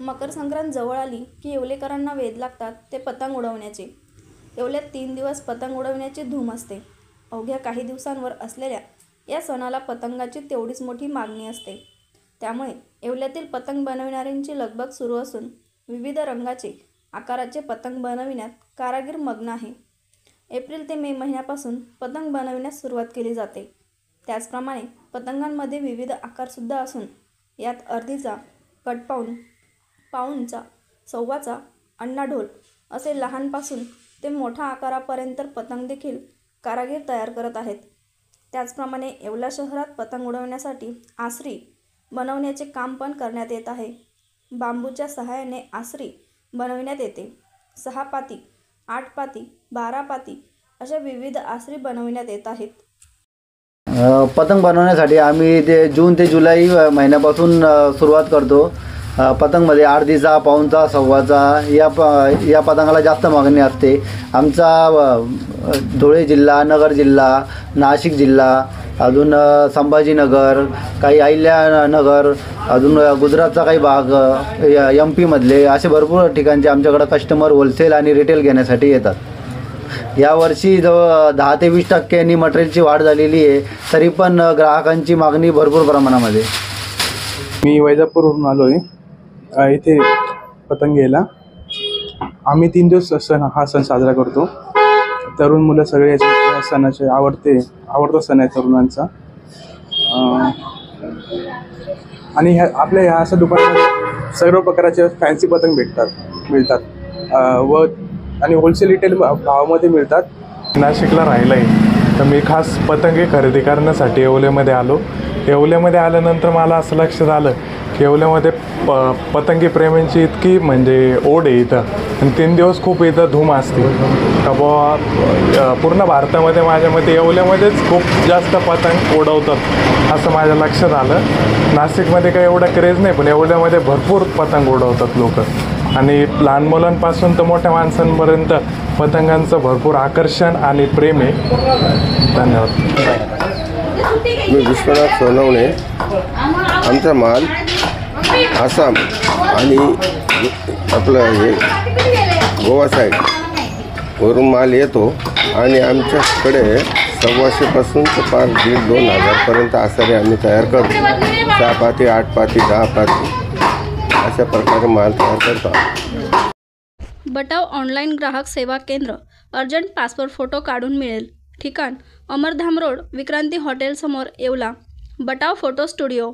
मकर संक्रांत जवळ आली की येवलेकरांना वेध लागतात ते पतंग उडवण्याचे। येवल्यात 3 दिवस पतंग उडवण्याची धूम असते। अवघ्या काही दिवसांवर असलेल्या या सणाला पतंगाची तेवढीच मोठी मागणी असते। त्यामुळे येवल्यातील पतंग बनविणाऱ्यांची लगबग सुरू असून विविध रंगाचे आकाराचे पतंग बनविण्यात कारागीर मग्न आहे। एप्रिल ते मे महिन्यापासून पतंग बनविण्यास सुरुवात केली जाते। त्याचप्रमाणे पतंगांमध्ये विविध आकारसुद्धा असून यात अर्धीचा, कटपाऊण, पाऊणचा, सव्वाचा, अण्णाढोल असे लहानपासून ते मोठ्या आकारापर्यंत पतंग देखील कारागीर तयार करत आहेत। त्याचप्रमाणे येवला शहरात पतंग उडवण्यासाठी आसरी बनवण्याचे काम पण करण्यात येत आहे। बांबूच्या सहाय्याने आसरी बनविण्यात येते। 6 पाती, 8 पाती, 12 पाती अशा विविध आसरी बनविण्यात येत आहेत। पतंग बनवण्यासाठी आम्ही ते जून ते जुलै महिन्यापासून सुरुवात करतो। पतंगमध्ये अर्धीचा, पाऊणचा, सव्वाचा या पतंगाला जास्त मागणी असते। आमचा धुळे जिल्हा, नगर जिल्हा, नाशिक जिल्हा, अजून संभाजीनगर, काही अहिल्यानगर, अजून गुजरातचा काही भाग, MP मधले असे भरपूर ठिकाणचे आमच्याकडे कस्टमर होलसेल आणि रिटेल घेण्यासाठी येतात। यावर्षी जवळ 10 ते 20% मटेरियलची वाढ झालेली आहे, तरी पण ग्राहकांची मागणी भरपूर प्रमाणामध्ये। मी वैजापूरवरून आलो आहे इथे पतंग घ्यायला। आम्ही 3 दिवस हा सण साजरा करतो। तरुण मुलं सगळे या सणाचे आवडता सण आहे तरुणांचा। आणि आपल्या ह्या असं दुकानामध्ये सर्व प्रकारचे फॅन्सी पतंग मिळतात व आणि होलसेल रिटेल भावामध्ये मिळतात। नाशिकला राहिला आहे तर मी खास पतंगे खरेदी करण्यासाठी येवल्यामध्ये आलो। येवल्यामध्ये आल्यानंतर मला असं लक्षात आलं की येवल्यामध्ये पतंगी प्रेमींची इतकी म्हणजे ओढ आहे इथं, आणि 3 दिवस खूप इथं धूम असते का बुवा पूर्ण भारतामध्ये माझ्या मते येवल्यामध्येच खूप जास्त पतंग उडवतात असं माझ्या लक्षात आलं। नाशिकमध्ये काही एवढा क्रेज नाही, पण येवल्यामध्ये भरपूर पतंग उडवतात लोक, आणि लहान मुलांपासून तर मोठ्या माणसांपर्यंत पतंगांचं भरपूर आकर्षण आणि प्रेम आहे। धन्यवाद। मी विश्वनाथ सोनवणे। आमचा माल आसाम आणि आपलं हे गोवा साईड वरून माल येतो, आणि आमच्याकडे 1,200 पासून तर पार 1,500-2,000 हजारपर्यंत आसारे आम्ही तयार करतो। 6 पाती, 8 पाती, 10 पाती अशा प्रकारे माल तयार करतो। बटाव ऑनलाईन ग्राहक सेवा केंद्र। अर्जंट पासपोर्ट फोटो काढून मिळेल। ठिकाण अमरधाम रोड, विक्रांती हॉटेल समोर, येवला। बटाव photo studio.